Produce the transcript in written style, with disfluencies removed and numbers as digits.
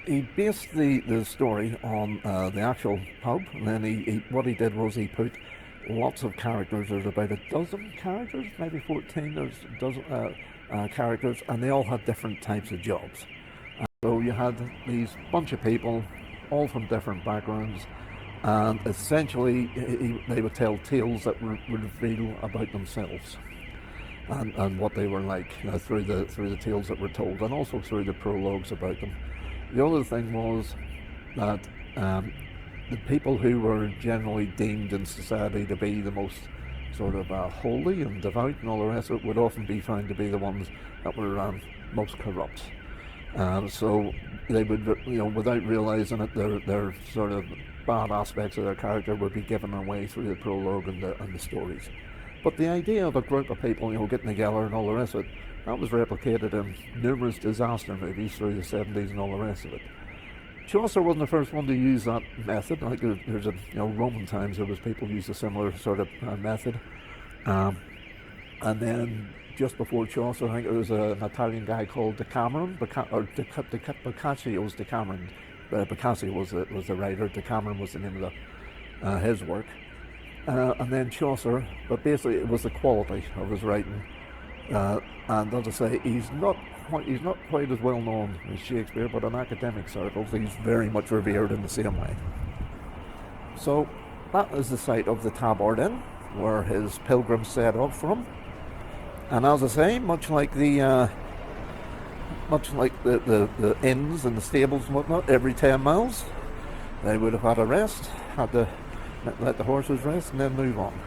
He based the story on the actual pub, and then what he did was he put lots of characters. There's about a dozen characters, maybe 14. There's a dozen characters, and they all had different types of jobs. So you had these bunch of people, all from different backgrounds, and essentially they would tell tales that would reveal about themselves and what they were like, through the tales that were told, and also through the prologues about them. The other thing was that the people who were generally deemed in society to be the most sort of holy and devout and all the rest of it would often be found to be the ones that were most corrupt. So they would, without realising it, their sort of bad aspects of their character would be given away through the prologue and the stories. But the idea of a group of people, getting together and all the rest of it, that was replicated in numerous disaster movies through the 70s and all the rest of it. Chaucer wasn't the first one to use that method. Like there's Roman times there was people who used a similar sort of method, and then just before Chaucer, I think there was an Italian guy called Decameron, Boccaccio was Decameron. Boccaccio was the writer. Decameron was the name of his work, and then Chaucer. But basically, it was the quality of his writing, and as I say, he's not quite as well known as Shakespeare, but in academic circles, he's very much revered in the same way. So that is the site of the Tabard Inn, where his Pilgrims set off from. And as I say, much like the inns and the stables and whatnot, every 10 miles they would have had a rest, had to let the horses rest and then move on.